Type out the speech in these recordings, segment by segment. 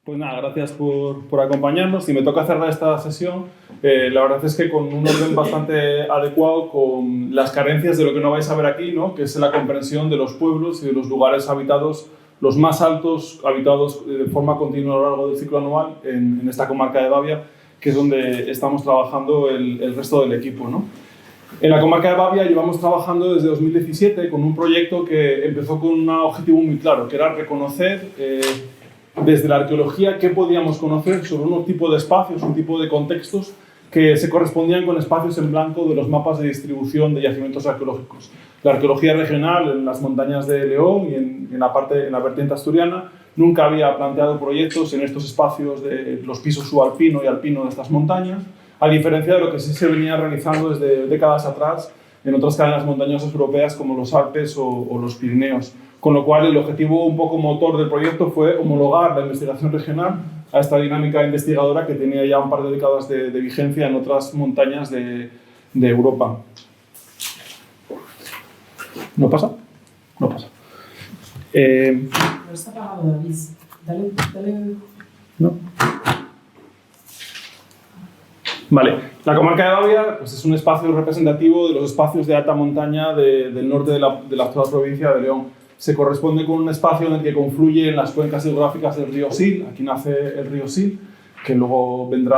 Pues nada, gracias por acompañarnos. Y me toca cerrar esta sesión, la verdad es que con un orden bastante adecuado con las carencias de lo que no vais a ver aquí, ¿no? Que es la comprensión de los pueblos y de los lugares habitados, los más altos, habitados de forma continua a lo largo del ciclo anual en esta comarca de Babia, que es donde estamos trabajando el resto del equipo, ¿no? En la comarca de Babia llevamos trabajando desde 2017 con un proyecto que empezó con un objetivo muy claro, que era reconocer desde la arqueología qué podíamos conocer sobre un tipo de espacios, un tipo de contextos que se correspondían con espacios en blanco de los mapas de distribución de yacimientos arqueológicos. La arqueología regional en las montañas de León y en la vertiente asturiana nunca había planteado proyectos en estos espacios de los pisos subalpino y alpino de estas montañas, a diferencia de lo que sí se venía realizando desde décadas atrás en otras cadenas montañosas europeas como los Alpes o los Pirineos. Con lo cual, el objetivo un poco motor del proyecto fue homologar la investigación regional a esta dinámica investigadora que tenía ya un par de décadas de vigencia en otras montañas de Europa. ¿No pasa? No pasa. No está apagado, David. Dale. ¿No? Vale. La comarca de Babia pues, es un espacio representativo de los espacios de alta montaña del norte de la actual provincia de León. Se corresponde con un espacio en el que confluyen las cuencas hidrográficas del río Sil. Aquí nace el río Sil, que luego vendrá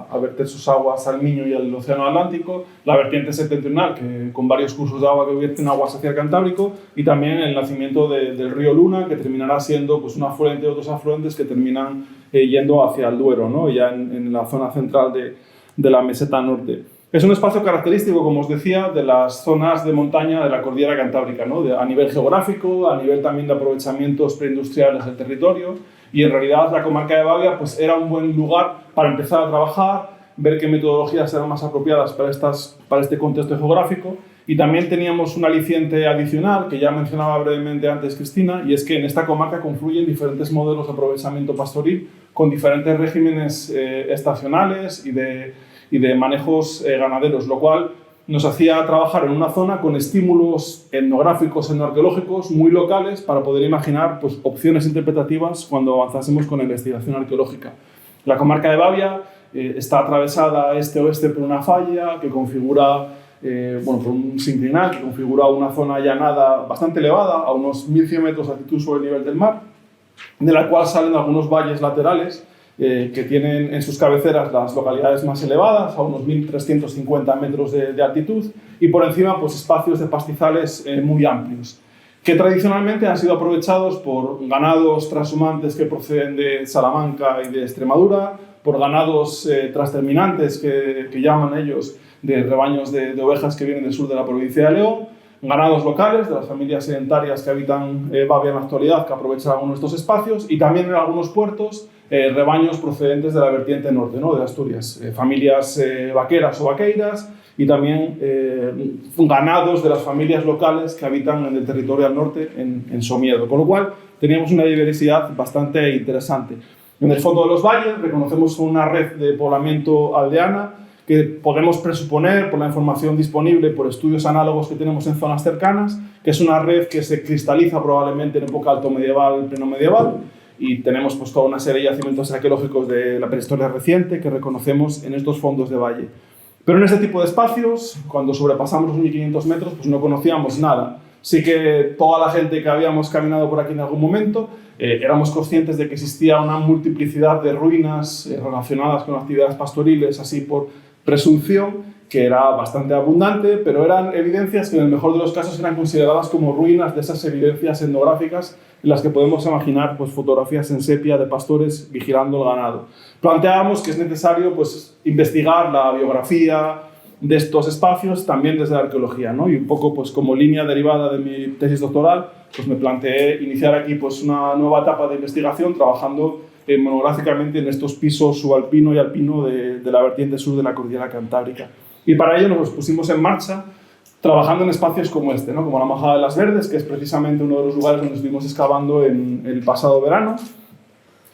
a verter sus aguas al Miño y al Océano Atlántico. La vertiente septentrional, que, con varios cursos de agua que vierten aguas hacia el Cantábrico. Y también el nacimiento del río Luna, que terminará siendo pues, un afluente de otros afluentes que terminan yendo hacia el Duero, ¿no? Ya en la zona central de la meseta norte. Es un espacio característico, como os decía, de las zonas de montaña de la cordillera cantábrica, ¿no? A nivel geográfico, a nivel también de aprovechamientos preindustriales del territorio, y en realidad la comarca de Babia pues, era un buen lugar para empezar a trabajar, ver qué metodologías eran más apropiadas para este contexto geográfico, y también teníamos un aliciente adicional que ya mencionaba brevemente antes Cristina, y es que en esta comarca confluyen diferentes modelos de aprovechamiento pastoril con diferentes regímenes estacionales y de manejos ganaderos, lo cual nos hacía trabajar en una zona con estímulos etnográficos, etnoarqueológicos muy locales para poder imaginar pues, opciones interpretativas cuando avanzásemos con la investigación arqueológica. La comarca de Babia está atravesada este-oeste por una falla que configura, por un sinclinal que configura una zona allanada bastante elevada, a unos 1.100 metros de altitud sobre el nivel del mar, de la cual salen algunos valles laterales que tienen en sus cabeceras las localidades más elevadas, a unos 1.350 metros de altitud, y por encima pues, espacios de pastizales muy amplios, que tradicionalmente han sido aprovechados por ganados transhumantes que proceden de Salamanca y de Extremadura, por ganados transterminantes que llaman ellos, de rebaños de ovejas que vienen del sur de la provincia de León, ganados locales de las familias sedentarias que habitan Babia en la actualidad, que aprovechan algunos de estos espacios, y también en algunos puertos rebaños procedentes de la vertiente norte, ¿no? De Asturias, familias vaqueras o vaqueiras, y también ganados de las familias locales que habitan en el territorio al norte, en Somiedo, con lo cual teníamos una diversidad bastante interesante. En el fondo de los valles reconocemos una red de poblamiento aldeana que podemos presuponer por la información disponible, por estudios análogos que tenemos en zonas cercanas, que es una red que se cristaliza probablemente en época alto medieval, pleno medieval, y tenemos pues, toda una serie de yacimientos arqueológicos de la prehistoria reciente que reconocemos en estos fondos de valle. Pero en este tipo de espacios, cuando sobrepasamos los 1.500 metros, pues no conocíamos nada. Sí que toda la gente que habíamos caminado por aquí en algún momento éramos conscientes de que existía una multiplicidad de ruinas relacionadas con actividades pastoriles, así por presunción, que era bastante abundante, pero eran evidencias que en el mejor de los casos eran consideradas como ruinas de esas evidencias etnográficas en las que podemos imaginar pues, fotografías en sepia de pastores vigilando el ganado. Planteábamos que es necesario pues, investigar la biografía de estos espacios también desde la arqueología, ¿no? Y un poco pues, como línea derivada de mi tesis doctoral, pues me planteé iniciar aquí pues, una nueva etapa de investigación trabajando monográficamente en estos pisos subalpino y alpino de la vertiente sur de la cordillera cantábrica. Y para ello nos pusimos en marcha trabajando en espacios como este, ¿no? Como la Majada de las Verdes, que es precisamente uno de los lugares donde estuvimos excavando en el pasado verano,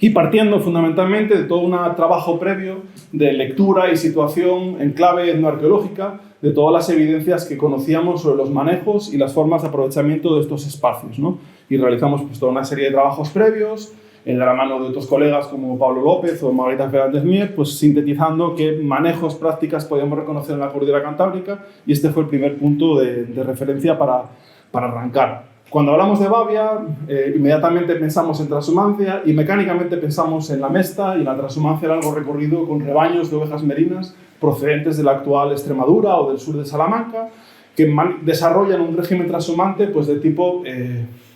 y partiendo fundamentalmente de todo un trabajo previo de lectura y situación en clave etnoarqueológica de todas las evidencias que conocíamos sobre los manejos y las formas de aprovechamiento de estos espacios, ¿no? Y realizamos pues, toda una serie de trabajos previos, de la mano de otros colegas como Pablo López o Margarita Fernández Mier, pues sintetizando qué manejos, prácticas podíamos reconocer en la cordillera cantábrica, y este fue el primer punto de referencia para arrancar. Cuando hablamos de Babia, inmediatamente pensamos en transhumancia y mecánicamente pensamos en la Mesta y la transhumancia a largo recorrido con rebaños de ovejas merinas procedentes de la actual Extremadura o del sur de Salamanca, que desarrollan un régimen transhumante pues, de tipo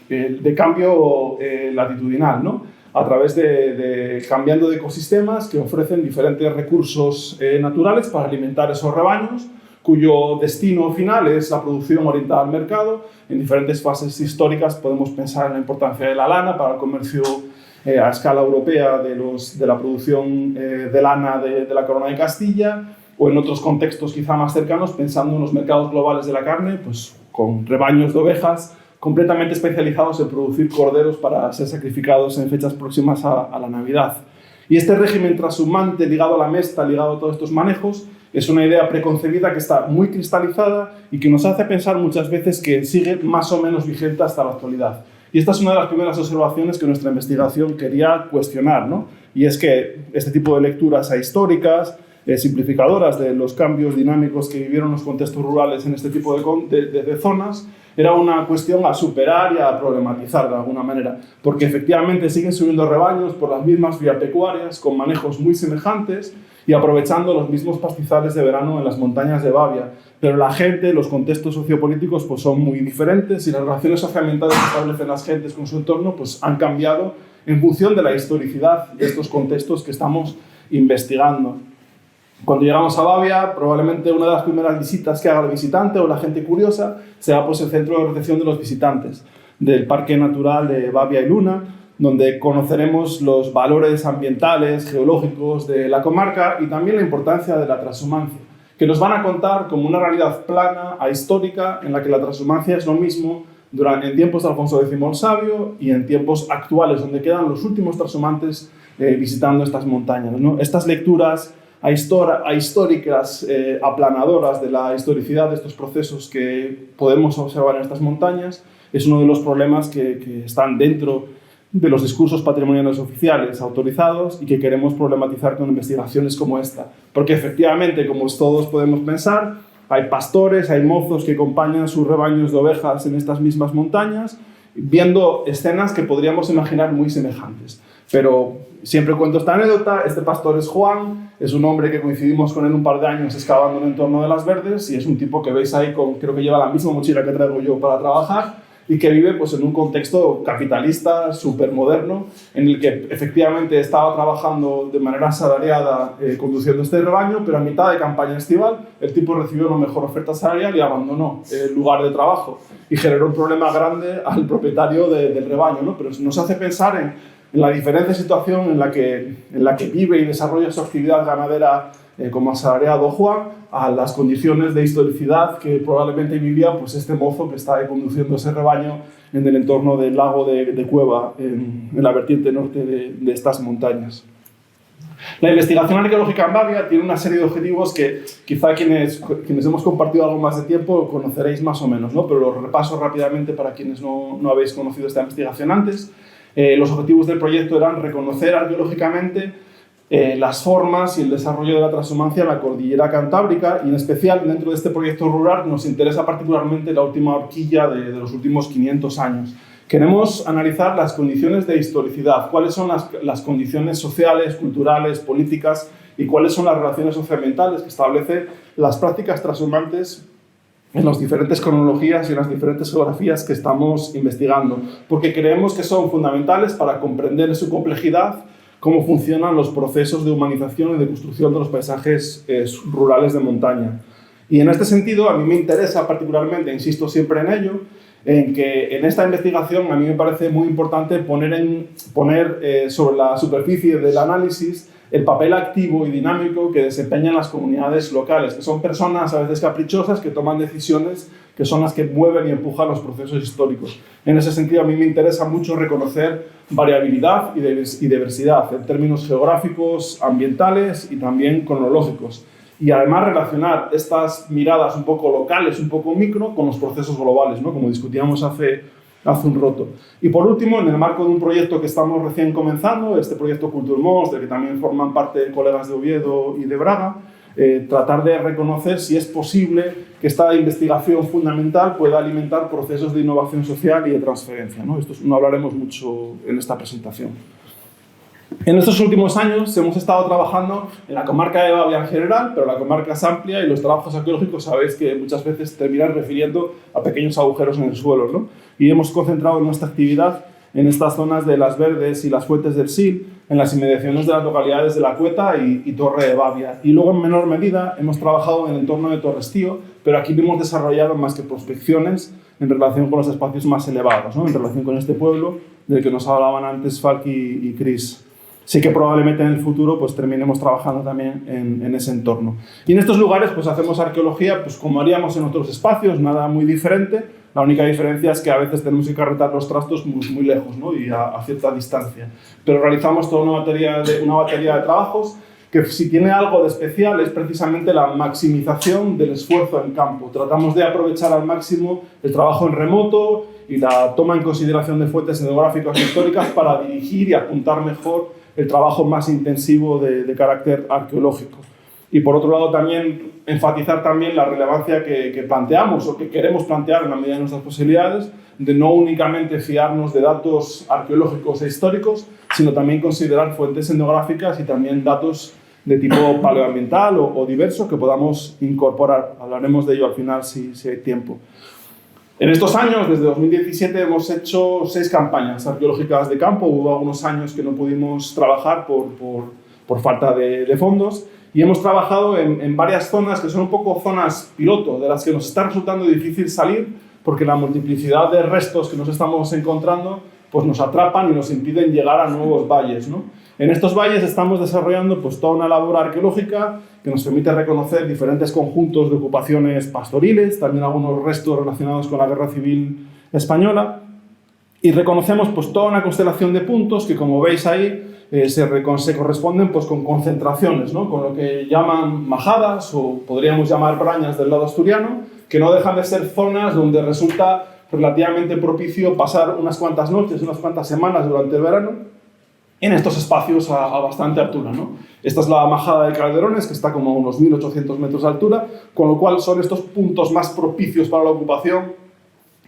de cambio latitudinal, ¿no? A través de cambiando de ecosistemas que ofrecen diferentes recursos naturales para alimentar esos rebaños, cuyo destino final es la producción orientada al mercado. En diferentes fases históricas podemos pensar en la importancia de la lana para el comercio a escala europea de la producción de lana de la Corona de Castilla, o en otros contextos quizá más cercanos, pensando en los mercados globales de la carne, pues con rebaños de ovejas completamente especializados en producir corderos para ser sacrificados en fechas próximas a la Navidad. Y este régimen transhumante ligado a la Mesta, ligado a todos estos manejos, es una idea preconcebida que está muy cristalizada y que nos hace pensar muchas veces que sigue más o menos vigente hasta la actualidad. Y esta es una de las primeras observaciones que nuestra investigación quería cuestionar, ¿no? Y es que este tipo de lecturas ahistóricas, simplificadoras de los cambios dinámicos que vivieron los contextos rurales en este tipo de zonas, era una cuestión a superar y a problematizar de alguna manera, porque efectivamente siguen subiendo rebaños por las mismas vías pecuarias, con manejos muy semejantes y aprovechando los mismos pastizales de verano en las montañas de Babia. Pero la gente, los contextos sociopolíticos pues son muy diferentes y las relaciones socioambientales que establecen las gentes con su entorno pues han cambiado en función de la historicidad de estos contextos que estamos investigando. Cuando llegamos a Babia, probablemente una de las primeras visitas que haga el visitante o la gente curiosa sea pues, el centro de recepción de los visitantes del Parque Natural de Babia y Luna, donde conoceremos los valores ambientales, geológicos de la comarca y también la importancia de la transhumancia, que nos van a contar como una realidad plana, ahistórica, en la que la transhumancia es lo mismo en tiempos de Alfonso X el Sabio y en tiempos actuales, donde quedan los últimos transhumantes visitando estas montañas, ¿no? Estas lecturas históricas, aplanadoras de la historicidad de estos procesos que podemos observar en estas montañas, es uno de los problemas que están dentro de los discursos patrimoniales oficiales autorizados y que queremos problematizar con investigaciones como esta. Porque efectivamente, como todos podemos pensar, hay pastores, hay mozos que acompañan sus rebaños de ovejas en estas mismas montañas, viendo escenas que podríamos imaginar muy semejantes. Pero siempre cuento esta anécdota. Este pastor es Juan, es un hombre que coincidimos con él un par de años excavando en el entorno de Las Verdes y es un tipo que veis ahí, creo que lleva la misma mochila que traigo yo para trabajar y que vive pues, en un contexto capitalista, súper moderno, en el que efectivamente estaba trabajando de manera asalariada conduciendo este rebaño, pero a mitad de campaña estival el tipo recibió una mejor oferta salarial y abandonó el lugar de trabajo y generó un problema grande al propietario del rebaño, ¿no? Pero nos hace pensar en la diferente situación en la que vive y desarrolla su actividad ganadera como asalariado Juan, a las condiciones de historicidad que probablemente vivía pues, este mozo que está ahí conduciendo ese rebaño en el entorno del lago de Cueva, en la vertiente norte de estas montañas. La investigación arqueológica en Babia tiene una serie de objetivos que quizá quienes hemos compartido algo más de tiempo conoceréis más o menos, ¿no? Pero los repaso rápidamente para quienes no habéis conocido esta investigación antes. Los objetivos del proyecto eran reconocer arqueológicamente las formas y el desarrollo de la transhumancia en la cordillera cantábrica y en especial dentro de este proyecto rural nos interesa particularmente la última horquilla de los últimos 500 años. Queremos analizar las condiciones de historicidad, cuáles son las condiciones sociales, culturales, políticas y cuáles son las relaciones socioambientales que establecen las prácticas transhumantes en las diferentes cronologías y en las diferentes geografías que estamos investigando, porque creemos que son fundamentales para comprender en su complejidad cómo funcionan los procesos de humanización y de construcción de los paisajes rurales de montaña. Y en este sentido, a mí me interesa particularmente, insisto siempre en ello, en que en esta investigación a mí me parece muy importante poner sobre la superficie del análisis el papel activo y dinámico que desempeñan las comunidades locales, que son personas a veces caprichosas que toman decisiones que son las que mueven y empujan los procesos históricos. En ese sentido, a mí me interesa mucho reconocer variabilidad y diversidad en términos geográficos, ambientales y también cronológicos. Y además relacionar estas miradas un poco locales, un poco micro, con los procesos globales, ¿no? Como discutíamos hace hace un roto. Y por último, en el marco de un proyecto que estamos recién comenzando, este proyecto Culturmons, del que también forman parte colegas de Oviedo y de Braga, tratar de reconocer si es posible que esta investigación fundamental pueda alimentar procesos de innovación social y de transferencia, ¿no? Esto no hablaremos mucho en esta presentación. En estos últimos años hemos estado trabajando en la comarca de Bavia en general, pero la comarca es amplia y los trabajos arqueológicos sabéis que muchas veces terminan refiriendo a pequeños agujeros en el suelo, ¿no? Y hemos concentrado nuestra actividad en estas zonas de Las Verdes y las Fuentes del Sil, en las inmediaciones de las localidades de La Cueta y Torre de Bavia. Y luego, en menor medida, hemos trabajado en el entorno de Torrestío, pero aquí no hemos desarrollado más que prospecciones en relación con los espacios más elevados, ¿no? En relación con este pueblo del que nos hablaban antes Falk y Chris. Sí que probablemente en el futuro pues terminemos trabajando también en ese entorno. Y en estos lugares pues hacemos arqueología pues como haríamos en otros espacios, nada muy diferente. La única diferencia es que a veces tenemos que carretar los trastos muy lejos, ¿no? Y a cierta distancia. Pero realizamos toda una batería de trabajos que si tiene algo de especial es precisamente la maximización del esfuerzo en campo. Tratamos de aprovechar al máximo el trabajo en remoto y la toma en consideración de fuentes etnográficas e históricas para dirigir y apuntar mejor el trabajo más intensivo de carácter arqueológico. Y por otro lado también enfatizar también la relevancia que planteamos o que queremos plantear en la medida de nuestras posibilidades de no únicamente fiarnos de datos arqueológicos e históricos, sino también considerar fuentes etnográficas y también datos de tipo paleoambiental o diverso que podamos incorporar. Hablaremos de ello al final si hay tiempo. En estos años, desde 2017, hemos hecho 6 campañas arqueológicas de campo. Hubo algunos años que no pudimos trabajar por falta de fondos y hemos trabajado en varias zonas que son un poco zonas piloto, de las que nos está resultando difícil salir porque la multiplicidad de restos que nos estamos encontrando pues nos atrapan y nos impiden llegar a nuevos valles, ¿no? En estos valles estamos desarrollando pues, toda una labor arqueológica que nos permite reconocer diferentes conjuntos de ocupaciones pastoriles, también algunos restos relacionados con la Guerra Civil Española, y reconocemos pues, toda una constelación de puntos que, como veis ahí, se corresponden pues, con concentraciones, ¿no? Con lo que llaman majadas, o podríamos llamar brañas del lado asturiano, que no dejan de ser zonas donde resulta relativamente propicio pasar unas cuantas noches, unas cuantas semanas durante el verano, en estos espacios a bastante altura, ¿no? Esta es la majada de Calderones, que está como a unos 1.800 metros de altura, con lo cual son estos puntos más propicios para la ocupación,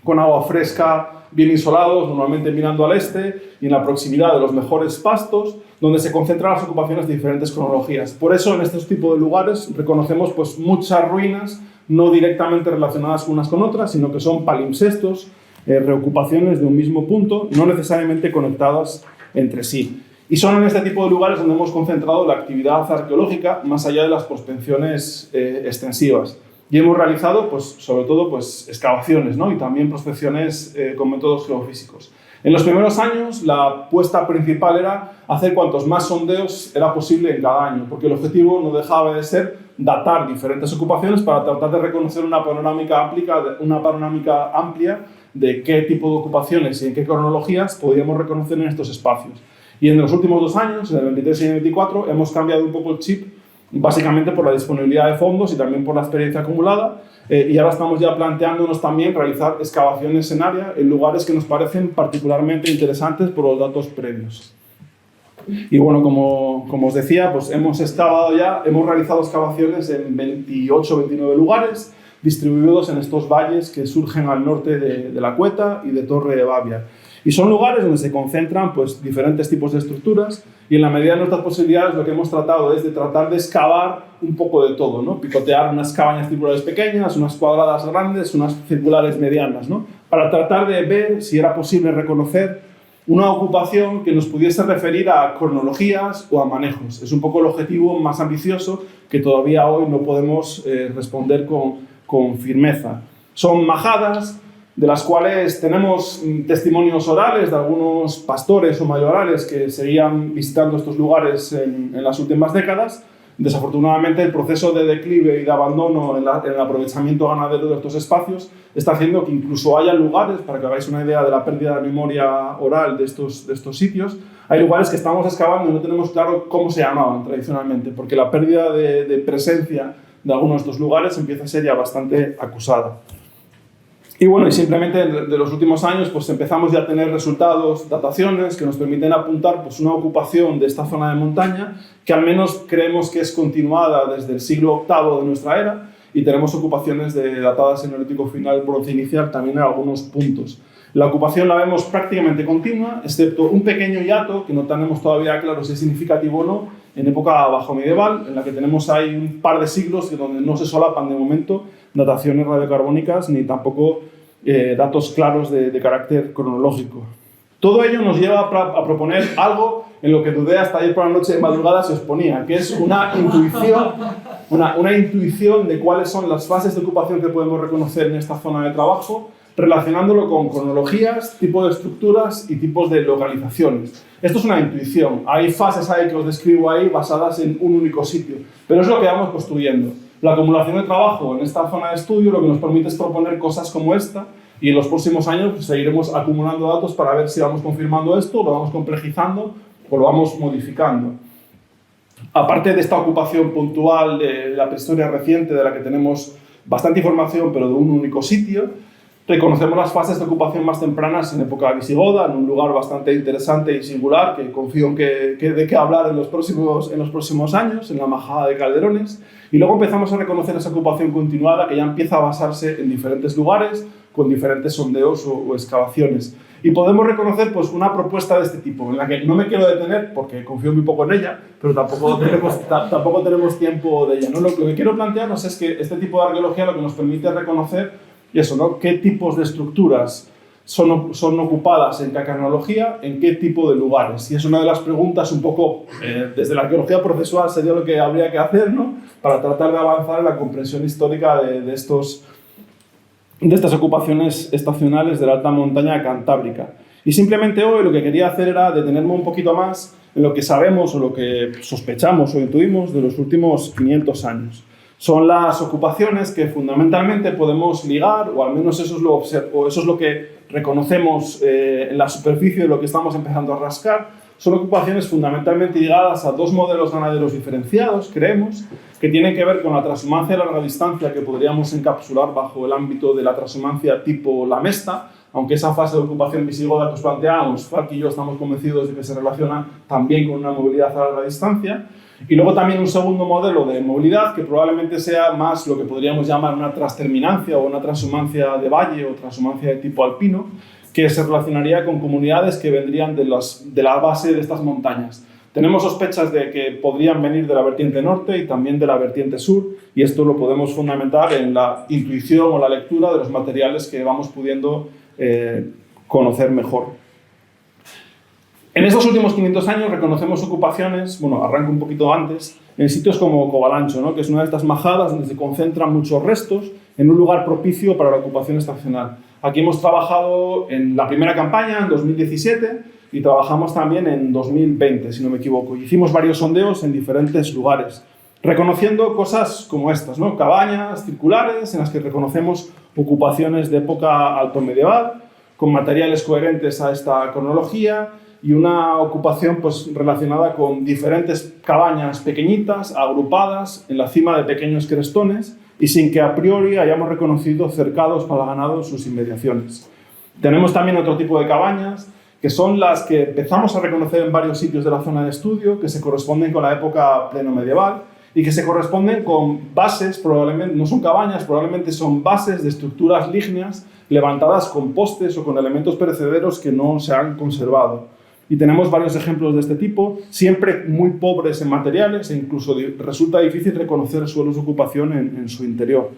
con agua fresca, bien insolados, normalmente mirando al este, y en la proximidad de los mejores pastos, donde se concentran las ocupaciones de diferentes cronologías. Por eso, en estos tipos de lugares reconocemos pues, muchas ruinas, no directamente relacionadas unas con otras, sino que son palimpsestos, reocupaciones de un mismo punto, no necesariamente conectadas entre sí. Y son en este tipo de lugares donde hemos concentrado la actividad arqueológica más allá de las prospecciones extensivas. Y hemos realizado, pues, sobre todo, pues, excavaciones, ¿no? Y también prospecciones con métodos geofísicos. En los primeros años, la apuesta principal era hacer cuantos más sondeos era posible en cada año, porque el objetivo no dejaba de ser datar diferentes ocupaciones para tratar de reconocer una panorámica amplia de qué tipo de ocupaciones y en qué cronologías podíamos reconocer en estos espacios. Y en los últimos 2 años, en el 23 y el 24, hemos cambiado un poco el chip, básicamente por la disponibilidad de fondos y también por la experiencia acumulada, y ahora estamos ya planteándonos también realizar excavaciones en área en lugares que nos parecen particularmente interesantes por los datos previos. Y bueno, como os decía, pues hemos realizado excavaciones en 28 o 29 lugares, distribuidos en estos valles que surgen al norte de La Cueta y de Torre de Bavia. Y son lugares donde se concentran pues, diferentes tipos de estructuras y en la medida de nuestras posibilidades lo que hemos tratado es de tratar de excavar un poco de todo, ¿no? Picotear unas cabañas circulares pequeñas, unas cuadradas grandes, unas circulares medianas, ¿no? Para tratar de ver si era posible reconocer una ocupación que nos pudiese referir a cronologías o a manejos. Es un poco el objetivo más ambicioso que todavía hoy no podemos responder con firmeza. Son majadas de las cuales tenemos testimonios orales de algunos pastores o mayorales que seguían visitando estos lugares en las últimas décadas. Desafortunadamente, el proceso de declive y de abandono en el aprovechamiento ganadero de estos espacios está haciendo que incluso haya lugares, para que hagáis una idea de la pérdida de memoria oral de estos sitios, hay lugares que estamos excavando y no tenemos claro cómo se llamaban tradicionalmente, porque la pérdida de presencia de algunos de estos lugares empieza a ser ya bastante acusada. Y bueno, y simplemente de los últimos años pues empezamos ya a tener resultados, dataciones que nos permiten apuntar pues una ocupación de esta zona de montaña que al menos creemos que es continuada desde el siglo VIII de nuestra era, y tenemos ocupaciones datadas en el Neolítico final, bronce inicial, también en algunos puntos. La ocupación la vemos prácticamente continua, excepto un pequeño hiato que no tenemos todavía claro si es significativo o no, en época bajo medieval, en la que tenemos ahí un par de siglos donde no se solapan de momento dataciones radiocarbónicas ni tampoco datos claros de carácter cronológico. Todo ello nos lleva a proponer algo en lo que dudé hasta ayer por la noche de madrugada se os ponía, que es una intuición de cuáles son las fases de ocupación que podemos reconocer en esta zona de trabajo, relacionándolo con cronologías, tipos de estructuras y tipos de localizaciones. Esto es una intuición. Hay fases ahí que os describo ahí basadas en un único sitio, pero es lo que vamos construyendo. La acumulación de trabajo en esta zona de estudio lo que nos permite es proponer cosas como esta, y en los próximos años pues, seguiremos acumulando datos para ver si vamos confirmando esto, lo vamos complejizando o lo vamos modificando. Aparte de esta ocupación puntual de la prehistoria reciente, de la que tenemos bastante información, pero de un único sitio, reconocemos las fases de ocupación más tempranas en época visigoda, en un lugar bastante interesante y singular, que confío en que de qué hablar en los próximos años, en la Majada de Calderones. Y luego empezamos a reconocer esa ocupación continuada que ya empieza a basarse en diferentes lugares, con diferentes sondeos o excavaciones. Y podemos reconocer pues, una propuesta de este tipo, en la que no me quiero detener porque confío muy poco en ella, pero tampoco tenemos tiempo de ella, ¿no? Lo que quiero plantearnos es que este tipo de arqueología lo que nos permite reconocer eso, ¿no? ¿Qué tipos de estructuras son ocupadas en qué cronología, en qué tipo de lugares? Y es una de las preguntas un poco, desde la arqueología procesual sería lo que habría que hacer, ¿no? Para tratar de avanzar en la comprensión histórica de estas ocupaciones estacionales de la alta montaña cantábrica. Y simplemente hoy lo que quería hacer era detenerme un poquito más en lo que sabemos o lo que sospechamos o intuimos de los últimos 500 años. Son las ocupaciones que fundamentalmente podemos ligar, o al menos eso es lo que reconocemos en la superficie de lo que estamos empezando a rascar. Son ocupaciones fundamentalmente ligadas a dos modelos ganaderos diferenciados, creemos, que tienen que ver con la transhumancia de larga distancia que podríamos encapsular bajo el ámbito de la transhumancia tipo lamesta, aunque esa fase de ocupación visigoda que os planteamos, Falk y yo estamos convencidos de que se relaciona también con una movilidad a larga distancia. Y luego también un segundo modelo de movilidad que probablemente sea más lo que podríamos llamar una transterminancia o una transhumancia de valle o transhumancia de tipo alpino, que se relacionaría con comunidades que vendrían de la base de estas montañas. Tenemos sospechas de que podrían venir de la vertiente norte y también de la vertiente sur, y esto lo podemos fundamentar en la intuición o la lectura de los materiales que vamos pudiendo conocer mejor. En estos últimos 500 años reconocemos ocupaciones, bueno, arranco un poquito antes, en sitios como Covalancho, ¿no? Que es una de estas majadas donde se concentran muchos restos en un lugar propicio para la ocupación estacional. Aquí hemos trabajado en la primera campaña, en 2017, y trabajamos también en 2020, si no me equivoco. Hicimos varios sondeos en diferentes lugares, reconociendo cosas como estas, ¿no? Cabañas circulares en las que reconocemos ocupaciones de época altomedieval, con materiales coherentes a esta cronología, y una ocupación pues, relacionada con diferentes cabañas pequeñitas, agrupadas en la cima de pequeños crestones y sin que a priori hayamos reconocido cercados para ganado sus inmediaciones. Tenemos también otro tipo de cabañas, que son las que empezamos a reconocer en varios sitios de la zona de estudio, que se corresponden con la época plenomedieval y que se corresponden con bases, probablemente no son cabañas, probablemente son bases de estructuras lígneas levantadas con postes o con elementos perecederos que no se han conservado. Y tenemos varios ejemplos de este tipo, siempre muy pobres en materiales e incluso resulta difícil reconocer suelos de ocupación en su interior.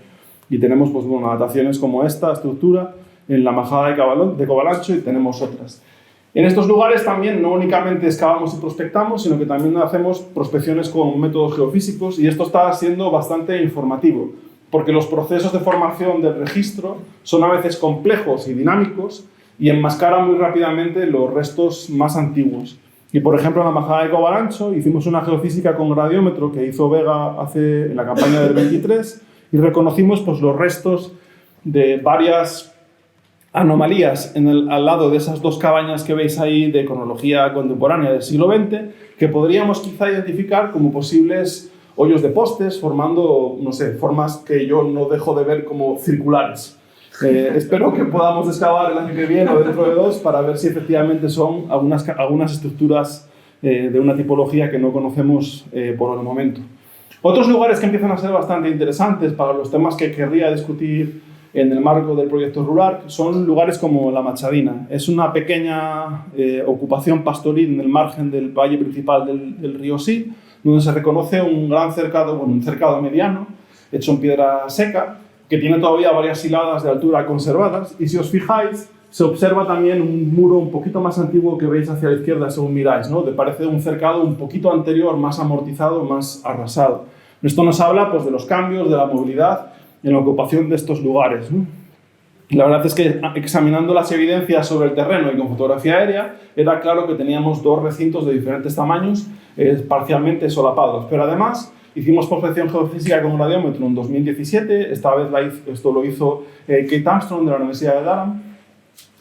Y tenemos pues, bueno, dataciones como esta estructura en la Majada de Covalancho y tenemos otras. En estos lugares también no únicamente excavamos y prospectamos, sino que también hacemos prospecciones con métodos geofísicos y esto está siendo bastante informativo, porque los procesos de formación del registro son a veces complejos y dinámicos y enmascaran muy rápidamente los restos más antiguos. Y por ejemplo, en la Majada de Covalancho hicimos una geofísica con radiómetro que hizo Vega en la campaña del 23 y reconocimos pues, los restos de varias anomalías al lado de esas dos cabañas que veis ahí de cronología contemporánea del siglo XX que podríamos quizá identificar como posibles hoyos de postes formando, no sé, formas que yo no dejo de ver como circulares. Espero que podamos excavar el año que viene o dentro de 2 para ver si efectivamente son algunas estructuras de una tipología que no conocemos por el momento. Otros lugares que empiezan a ser bastante interesantes para los temas que querría discutir en el marco del proyecto rural son lugares como la Machadina. Es una pequeña ocupación pastoril en el margen del valle principal del río Sil, donde se reconoce un gran cercado, bueno, un cercado mediano, hecho en piedra seca, que tiene todavía varias hiladas de altura conservadas, y si os fijáis, se observa también un muro un poquito más antiguo que veis hacia la izquierda según miráis, ¿no? Parece un cercado un poquito anterior, más amortizado, más arrasado. Esto nos habla pues, de los cambios, de la movilidad en la ocupación de estos lugares, ¿no? La verdad es que examinando las evidencias sobre el terreno y con fotografía aérea, era claro que teníamos 2 recintos de diferentes tamaños, parcialmente solapados, pero además hicimos prospección geofísica con radiómetro en 2017, esta vez esto lo hizo Kate Armstrong de la Universidad de Durham,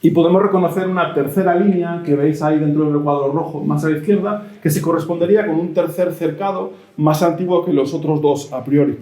y podemos reconocer una tercera línea que veis ahí dentro del cuadro rojo más a la izquierda, que se correspondería con un tercer cercado más antiguo que los otros 2 a priori.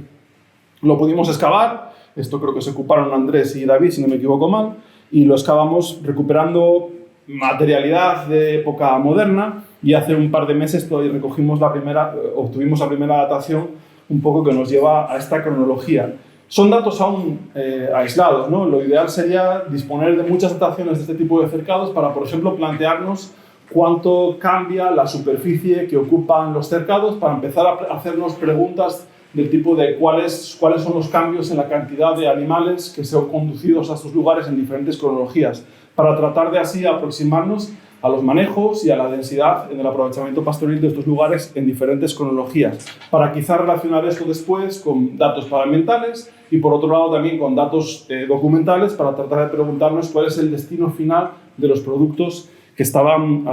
Lo pudimos excavar, esto creo que se ocuparon Andrés y David, si no me equivoco mal, y lo excavamos recuperando materialidad de época moderna, y hace un par de meses obtuvimos la primera datación un poco que nos lleva a esta cronología. Son datos aún aislados, ¿no? Lo ideal sería disponer de muchas dataciones de este tipo de cercados para, por ejemplo, plantearnos cuánto cambia la superficie que ocupan los cercados, para empezar a hacernos preguntas del tipo de cuáles son los cambios en la cantidad de animales que se han conducido a estos lugares en diferentes cronologías, para tratar de así aproximarnos a los manejos y a la densidad en el aprovechamiento pastoril de estos lugares en diferentes cronologías, para quizá relacionar esto después con datos paraambientales y por otro lado también con datos documentales, para tratar de preguntarnos cuál es el destino final de los productos que estaban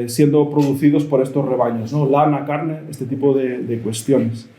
siendo producidos por estos rebaños, ¿no? Lana, carne, este tipo de cuestiones.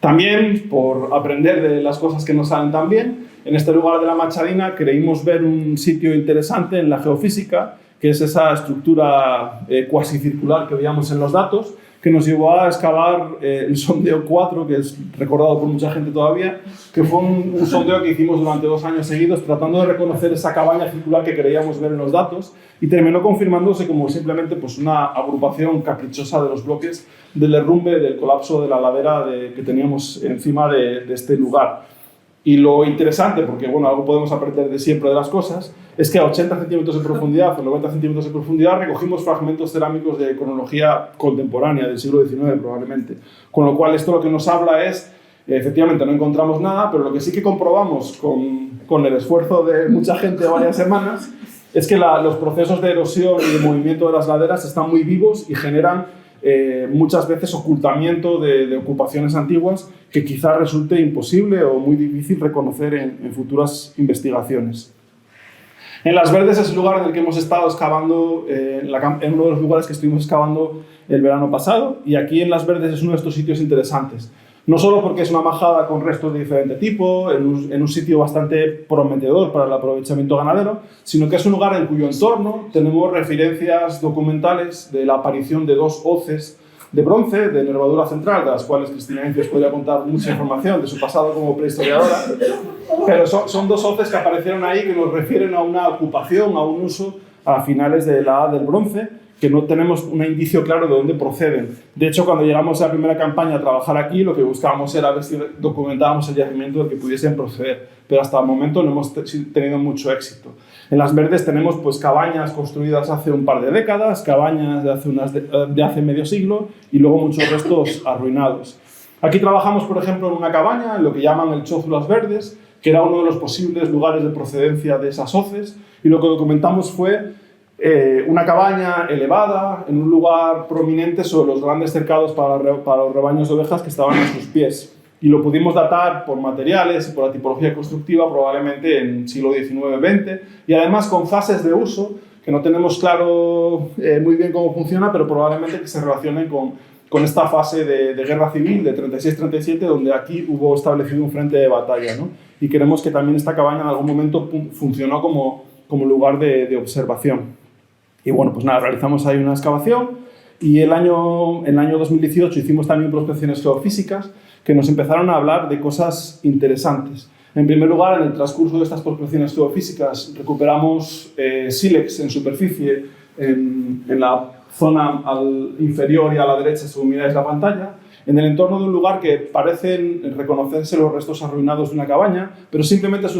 También, por aprender de las cosas que nos salen tan bien, en este lugar de la Machadina creímos ver un sitio interesante en la geofísica, que es esa estructura cuasi circular que veíamos en los datos, que nos llevó a excavar el sondeo 4, que es recordado por mucha gente todavía, que fue un sondeo que hicimos durante 2 años seguidos, tratando de reconocer esa cabaña circular que creíamos ver en los datos, y terminó confirmándose como simplemente pues, una agrupación caprichosa de los bloques del derrumbe, del colapso de la ladera que teníamos encima de este lugar. Y lo interesante, porque bueno, algo podemos aprender de siempre de las cosas, es que a 80 centímetros de profundidad o 90 centímetros de profundidad recogimos fragmentos cerámicos de cronología contemporánea, del siglo XIX probablemente. Con lo cual esto lo que nos habla es, efectivamente no encontramos nada, pero lo que sí que comprobamos con el esfuerzo de mucha gente de varias semanas, es que los procesos de erosión y de movimiento de las laderas están muy vivos y generan muchas veces ocultamiento de ocupaciones antiguas que quizás resulte imposible o muy difícil reconocer en futuras investigaciones. En Las Verdes es el lugar en el que hemos estado excavando, en uno de los lugares que estuvimos excavando el verano pasado, y aquí en Las Verdes es uno de estos sitios interesantes. No solo porque es una majada con restos de diferente tipo, en un sitio bastante prometedor para el aprovechamiento ganadero, sino que es un lugar en cuyo entorno tenemos referencias documentales de la aparición de 2 hoces de bronce de nervadura central, de las cuales Cristina Encios podría contar mucha información de su pasado como prehistoriadora, pero son 2 hoces que aparecieron ahí que nos refieren a una ocupación, a un uso a finales de la Edad del Bronce, que no tenemos un indicio claro de dónde proceden. De hecho, cuando llegamos a la primera campaña a trabajar aquí, lo que buscábamos era ver si documentábamos el yacimiento del que pudiesen proceder, pero hasta el momento no hemos tenido mucho éxito. En Las Verdes tenemos pues, cabañas construidas hace un par de décadas, cabañas de hace medio siglo y luego muchos restos arruinados. Aquí trabajamos, por ejemplo, en una cabaña, en lo que llaman el Chozo Las Verdes, que era uno de los posibles lugares de procedencia de esas hoces, y lo que documentamos fue una cabaña elevada en un lugar prominente sobre los grandes cercados para los rebaños de ovejas que estaban a sus pies. Y lo pudimos datar por materiales y por la tipología constructiva probablemente en siglo XIX-XX, y además con fases de uso que no tenemos claro muy bien cómo funciona, pero probablemente que se relacionen con esta fase de guerra civil de 36-37, donde aquí hubo establecido un frente de batalla, ¿no? Y creemos que también esta cabaña en algún momento funcionó como lugar de observación. Y bueno, pues nada, realizamos ahí una excavación y en el año 2018 hicimos también prospecciones geofísicas que nos empezaron a hablar de cosas interesantes. En primer lugar, en el transcurso de estas prospecciones geofísicas, recuperamos sílex en superficie en la zona inferior y a la derecha, según miráis la pantalla, en el entorno de un lugar que parecen reconocerse los restos arruinados de una cabaña, pero simplemente es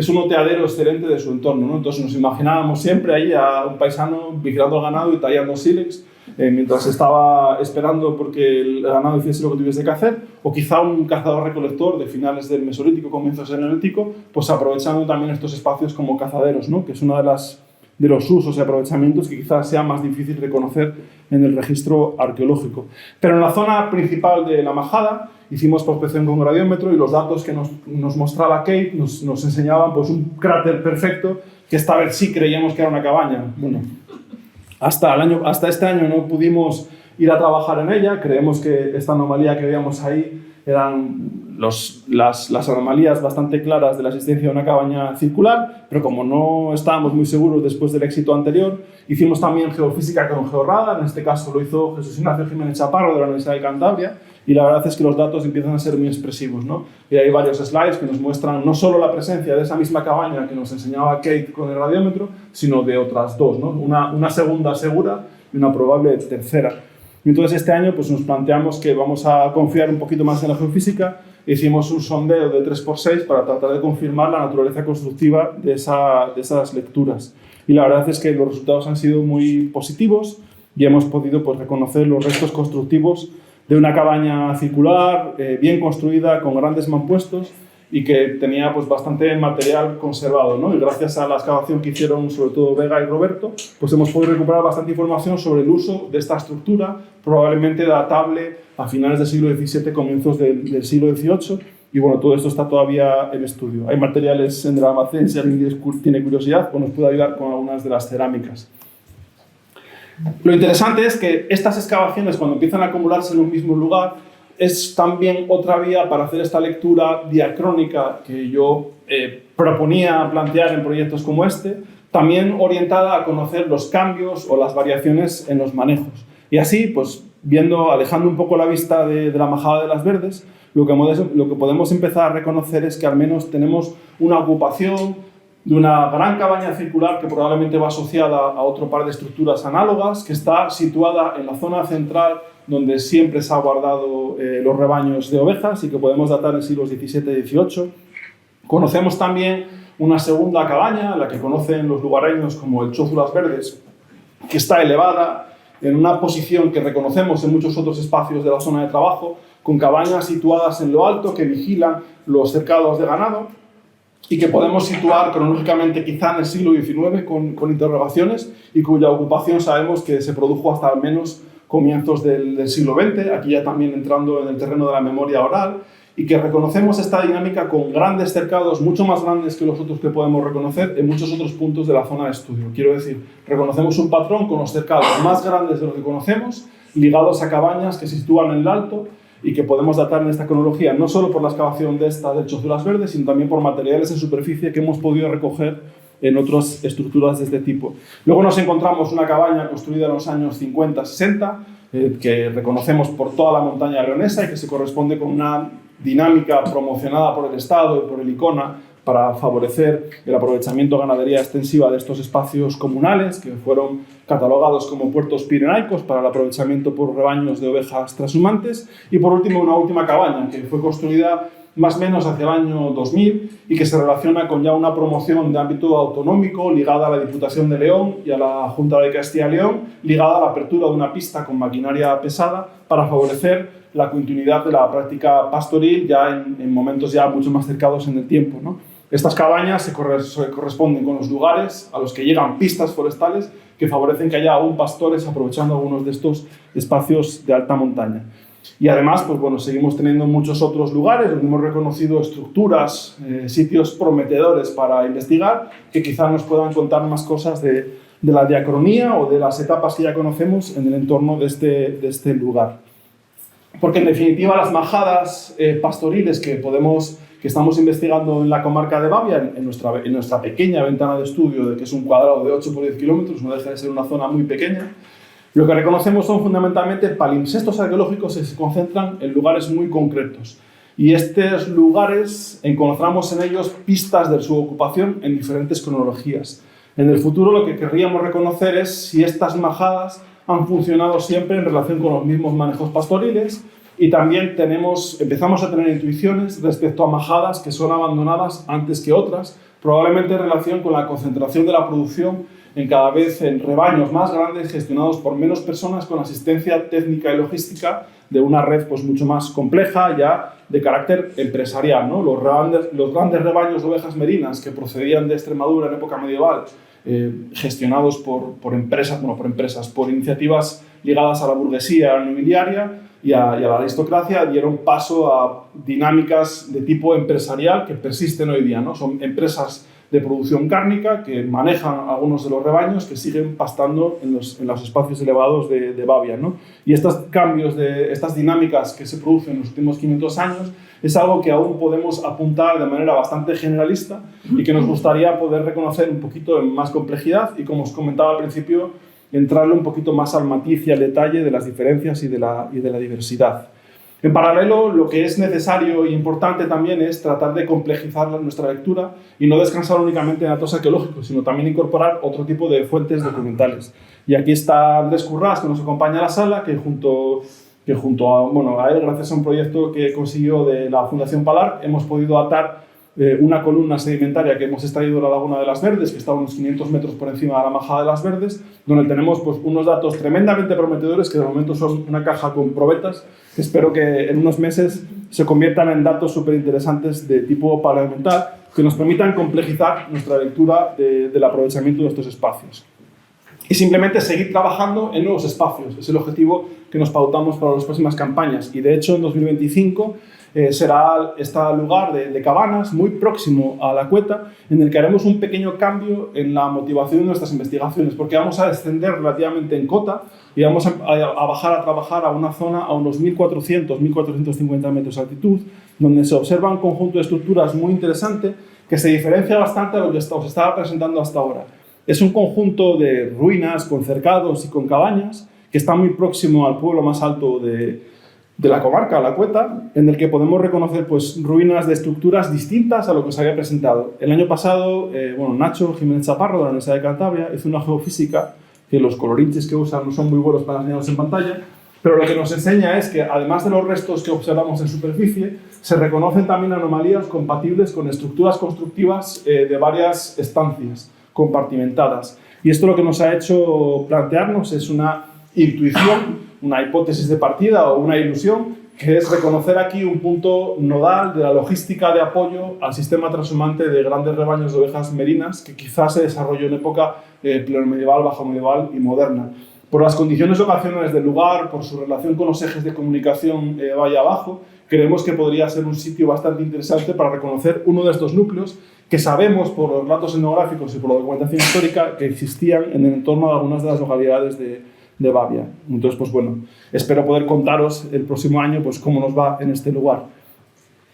un oteadero excelente de su entorno, ¿no? Entonces nos imaginábamos siempre ahí a un paisano vigilando el ganado y tallando sílex mientras estaba esperando porque el ganado hiciese lo que tuviese que hacer, o quizá un cazador-recolector de finales del Mesolítico, comienzos del Neolítico, pues aprovechando también estos espacios como cazaderos, ¿no? Que es uno de los usos y aprovechamientos que quizás sea más difícil reconocer en el registro arqueológico. Pero en la zona principal de la majada hicimos prospección con gradiómetro y los datos que nos mostraba Kate nos enseñaban pues, un cráter perfecto que esta vez sí creíamos que era una cabaña. Bueno, hasta este año no pudimos ir a trabajar en ella. Creemos que esta anomalía que veíamos ahí eran las anomalías bastante claras de la existencia de una cabaña circular, pero como no estábamos muy seguros después del éxito anterior, hicimos también geofísica con georradar. En este caso lo hizo Jesús Ignacio Jiménez Chaparro de la Universidad de Cantabria, y la verdad es que los datos empiezan a ser muy expresivos, ¿no? Y hay varios slides que nos muestran no solo la presencia de esa misma cabaña que nos enseñaba Kate con el radiómetro, sino de otras dos, ¿no? Una segunda segura y una probable tercera. Y entonces este año pues, nos planteamos que vamos a confiar un poquito más en la geofísica. Hicimos un sondeo de 3×6 para tratar de confirmar la naturaleza constructiva de esas lecturas. Y la verdad es que los resultados han sido muy positivos y hemos podido pues, reconocer los restos constructivos de una cabaña circular, bien construida, con grandes mampuestos y que tenía pues, bastante material conservado, ¿no? Y gracias a la excavación que hicieron sobre todo Vega y Roberto, pues hemos podido recuperar bastante información sobre el uso de esta estructura, probablemente datable a finales del siglo XVII, comienzos del siglo XVIII, y bueno, todo esto está todavía en estudio. Hay materiales en el almacén, si alguien tiene curiosidad, pues nos puede ayudar con algunas de las cerámicas. Lo interesante es que estas excavaciones, cuando empiezan a acumularse en un mismo lugar, es también otra vía para hacer esta lectura diacrónica que yo proponía plantear en proyectos como este, también orientada a conocer los cambios o las variaciones en los manejos. Y así, pues, alejando un poco la vista de la majada de las Verdes, lo que podemos empezar a reconocer es que al menos tenemos una ocupación de una gran cabaña circular que probablemente va asociada a otro par de estructuras análogas, que está situada en la zona central donde siempre se han guardado los rebaños de ovejas y que podemos datar en siglos XVII y XVIII. Conocemos también una segunda cabaña, la que conocen los lugareños como el Chozo Las Verdes, que está elevada en una posición que reconocemos en muchos otros espacios de la zona de trabajo, con cabañas situadas en lo alto que vigilan los cercados de ganado, y que podemos situar cronológicamente quizá en el siglo XIX con interrogaciones y cuya ocupación sabemos que se produjo hasta al menos comienzos del siglo XX, aquí ya también entrando en el terreno de la memoria oral, y que reconocemos esta dinámica con grandes cercados, mucho más grandes que los otros que podemos reconocer en muchos otros puntos de la zona de estudio. Quiero decir, reconocemos un patrón con los cercados más grandes de los que conocemos, ligados a cabañas que se sitúan en el alto, y que podemos datar en esta cronología no solo por la excavación del Chozo de las Verdes, sino también por materiales en superficie que hemos podido recoger en otras estructuras de este tipo. Luego nos encontramos una cabaña construida en los años 50-60, que reconocemos por toda la montaña leonesa y que se corresponde con una dinámica promocionada por el Estado y por el ICONA para favorecer el aprovechamiento de ganadería extensiva de estos espacios comunales, que fueron catalogados como puertos pirenaicos para el aprovechamiento por rebaños de ovejas trashumantes. Y por último, una última cabaña que fue construida más o menos hacia el año 2000 y que se relaciona con ya una promoción de ámbito autonómico ligada a la Diputación de León y a la Junta de Castilla y León, ligada a la apertura de una pista con maquinaria pesada para favorecer la continuidad de la práctica pastoril ya en momentos ya mucho más cercanos en el tiempo, ¿no? Estas cabañas se corresponden con los lugares a los que llegan pistas forestales que favorecen que haya aún pastores aprovechando algunos de estos espacios de alta montaña. Y además, pues bueno, seguimos teniendo muchos otros lugares donde hemos reconocido estructuras, sitios prometedores para investigar, que quizá nos puedan contar más cosas de la diacronía o de las etapas que ya conocemos en el entorno de este lugar. Porque en definitiva las majadas pastoriles que estamos investigando en la comarca de Babia, en nuestra pequeña ventana de estudio, de que es un cuadrado de 8 por 10 kilómetros, no deja de ser una zona muy pequeña, lo que reconocemos son fundamentalmente palimpsestos arqueológicos que se concentran en lugares muy concretos. Y estos lugares encontramos en ellos pistas de su ocupación en diferentes cronologías. En el futuro lo que querríamos reconocer es si estas majadas han funcionado siempre en relación con los mismos manejos pastoriles, y también empezamos a tener intuiciones respecto a majadas que son abandonadas antes que otras, probablemente en relación con la concentración de la producción en rebaños más grandes gestionados por menos personas, con asistencia técnica y logística de una red pues mucho más compleja, ya de carácter empresarial, ¿no? Los grandes rebaños de ovejas merinas que procedían de Extremadura en época medieval, gestionados por iniciativas ligadas a la burguesía nobiliaria y a la aristocracia, dieron paso a dinámicas de tipo empresarial que persisten hoy día, ¿no? Son empresas de producción cárnica que manejan algunos de los rebaños que siguen pastando en los espacios elevados de Babia, ¿no? Y estos cambios, estas dinámicas que se producen en los últimos 500 años es algo que aún podemos apuntar de manera bastante generalista y que nos gustaría poder reconocer un poquito en más complejidad y, como os comentaba al principio, entrarle un poquito más al matiz y al detalle de las diferencias y de la diversidad. En paralelo, lo que es necesario e importante también es tratar de complejizar nuestra lectura y no descansar únicamente en datos arqueológicos, sino también incorporar otro tipo de fuentes documentales. Y aquí está Andrés Currás, que nos acompaña a la sala, que junto a él, gracias a un proyecto que consiguió de la Fundación Palar, hemos podido atar una columna sedimentaria que hemos extraído de la Laguna de las Verdes, que está a unos 500 metros por encima de la Majada de las Verdes, donde tenemos pues, unos datos tremendamente prometedores, que de momento son una caja con probetas, que espero que en unos meses se conviertan en datos súper interesantes de tipo paleoambiental, que nos permitan complejizar nuestra lectura del aprovechamiento de estos espacios. Y simplemente seguir trabajando en nuevos espacios. Es el objetivo que nos pautamos para las próximas campañas. Y de hecho, en 2025 será este lugar de Cabanas, muy próximo a La Cueta, en el que haremos un pequeño cambio en la motivación de nuestras investigaciones, porque vamos a descender relativamente en cota y vamos a bajar a trabajar a una zona a unos 1.400, 1.450 metros de altitud, donde se observa un conjunto de estructuras muy interesante que se diferencia bastante de lo que os estaba presentando hasta ahora. Es un conjunto de ruinas con cercados y con cabañas que está muy próximo al pueblo más alto de la comarca, La Cueta, en el que podemos reconocer pues, ruinas de estructuras distintas a lo que os había presentado. El año pasado, Nacho Jiménez Chaparro, de la Universidad de Cantabria, hizo una geofísica que los colorinches que usan no son muy buenos para enseñarlos en pantalla, pero lo que nos enseña es que, además de los restos que observamos en superficie, se reconocen también anomalías compatibles con estructuras constructivas de varias estancias compartimentadas. Y esto lo que nos ha hecho plantearnos es una intuición, una hipótesis de partida o una ilusión, que es reconocer aquí un punto nodal de la logística de apoyo al sistema transhumante de grandes rebaños de ovejas merinas que quizás se desarrolló en época plenomedieval, bajomedieval y moderna. Por las condiciones locacionales del lugar, por su relación con los ejes de comunicación valle abajo, creemos que podría ser un sitio bastante interesante para reconocer uno de estos núcleos que sabemos por los datos etnográficos y por la documentación histórica que existían en el entorno de algunas de las localidades de Babia. Entonces, pues bueno, espero poder contaros el próximo año pues, cómo nos va en este lugar.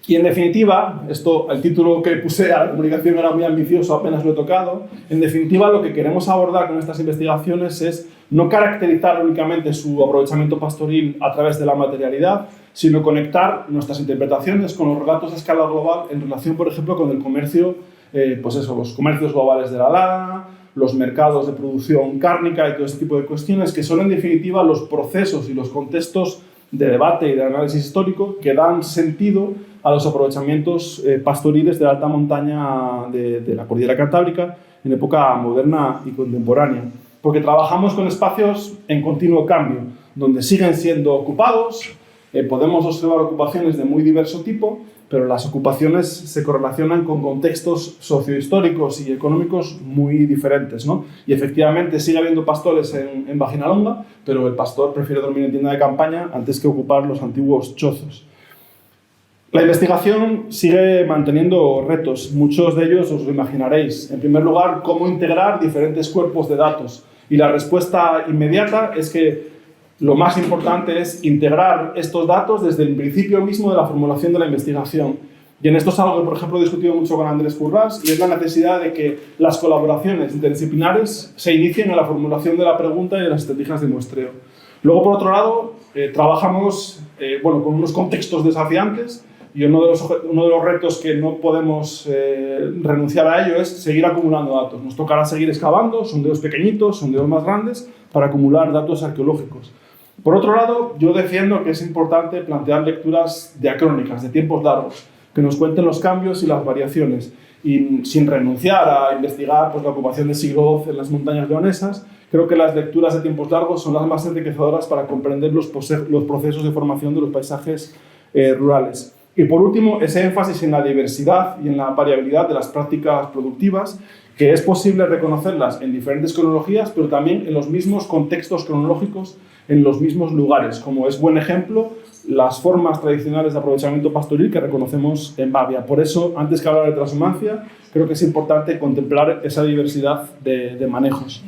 Y en definitiva, el título que puse a la comunicación era muy ambicioso, apenas lo he tocado. En definitiva, lo que queremos abordar con estas investigaciones es no caracterizar únicamente su aprovechamiento pastoril a través de la materialidad, sino conectar nuestras interpretaciones con los relatos a escala global en relación, por ejemplo, con el comercio, los comercios globales de la lana, los mercados de producción cárnica y todo este tipo de cuestiones, que son en definitiva los procesos y los contextos de debate y de análisis histórico que dan sentido a los aprovechamientos pastoriles de la alta montaña de la cordillera cantábrica en época moderna y contemporánea. Porque trabajamos con espacios en continuo cambio, donde siguen siendo ocupados, podemos observar ocupaciones de muy diverso tipo, pero las ocupaciones se correlacionan con contextos sociohistóricos y económicos muy diferentes, ¿no? Y efectivamente sigue habiendo pastores en Vaginalonga, pero el pastor prefiere dormir en tienda de campaña antes que ocupar los antiguos chozos. La investigación sigue manteniendo retos, muchos de ellos os lo imaginaréis. En primer lugar, cómo integrar diferentes cuerpos de datos. Y la respuesta inmediata es que lo más importante es integrar estos datos desde el principio mismo de la formulación de la investigación. Y en esto es algo que, por ejemplo, he discutido mucho con Andrés Currás, y es la necesidad de que las colaboraciones interdisciplinares se inicien en la formulación de la pregunta y de las estrategias de muestreo. Luego, por otro lado, trabajamos con unos contextos desafiantes, Y uno de los retos que no podemos renunciar a ello es seguir acumulando datos. Nos tocará seguir excavando sondeos pequeñitos, sondeos más grandes, para acumular datos arqueológicos. Por otro lado, yo defiendo que es importante plantear lecturas diacrónicas, de tiempos largos, que nos cuenten los cambios y las variaciones, y sin renunciar a investigar pues, la ocupación del siglo XII en las montañas leonesas. Creo que las lecturas de tiempos largos son las más enriquecedoras para comprender los procesos de formación de los paisajes rurales. Y por último, ese énfasis en la diversidad y en la variabilidad de las prácticas productivas, que es posible reconocerlas en diferentes cronologías, pero también en los mismos contextos cronológicos, en los mismos lugares, como es buen ejemplo las formas tradicionales de aprovechamiento pastoril que reconocemos en Bavia. Por eso, antes que hablar de transhumancia, creo que es importante contemplar esa diversidad de manejos.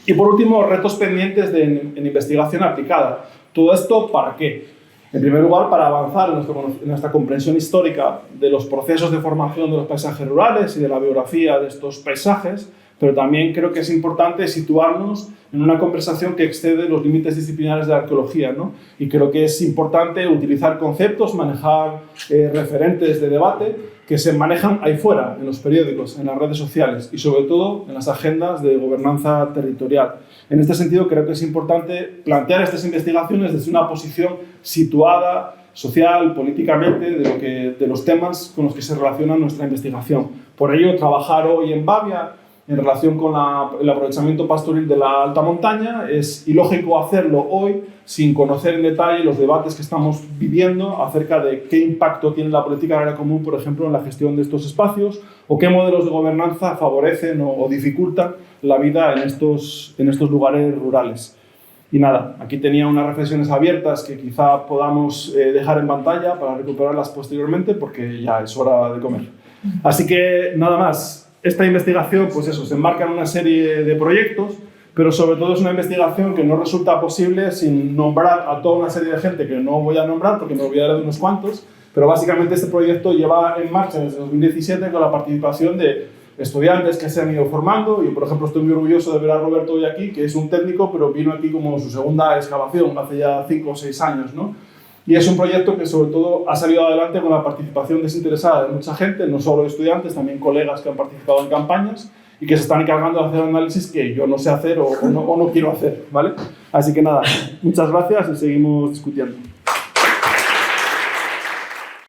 Y por último, retos pendientes en investigación aplicada. ¿Todo esto para qué? En primer lugar, para avanzar en nuestra comprensión histórica de los procesos de formación de los paisajes rurales y de la biografía de estos paisajes, pero también creo que es importante situarnos en una conversación que excede los límites disciplinares de la arqueología, ¿no? Y creo que es importante utilizar conceptos, manejar referentes de debate que se manejan ahí fuera, en los periódicos, en las redes sociales y sobre todo en las agendas de gobernanza territorial. En este sentido, creo que es importante plantear estas investigaciones desde una posición situada social, políticamente, de los temas con los que se relaciona nuestra investigación. Por ello, trabajar hoy en Bavia en relación con el aprovechamiento pastoril de la alta montaña es ilógico hacerlo hoy sin conocer en detalle los debates que estamos viviendo acerca de qué impacto tiene la política agraria común, por ejemplo, en la gestión de estos espacios, o qué modelos de gobernanza favorecen o dificultan la vida en estos lugares rurales. Y nada, aquí tenía unas reflexiones abiertas que quizá podamos dejar en pantalla para recuperarlas posteriormente, porque ya es hora de comer. Así que nada más. Esta investigación, pues eso, se enmarca en una serie de proyectos, pero sobre todo es una investigación que no resulta posible sin nombrar a toda una serie de gente que no voy a nombrar porque me olvidaré de unos cuantos, pero básicamente este proyecto lleva en marcha desde 2017 con la participación de estudiantes que se han ido formando. Yo, por ejemplo, estoy muy orgulloso de ver a Roberto hoy aquí, que es un técnico, pero vino aquí como su segunda excavación hace ya 5 o 6 años, ¿no? Y es un proyecto que sobre todo ha salido adelante con la participación desinteresada de mucha gente, no solo estudiantes, también colegas que han participado en campañas y que se están encargando de hacer análisis que yo no sé hacer o no quiero hacer, ¿vale? Así que nada, muchas gracias y seguimos discutiendo.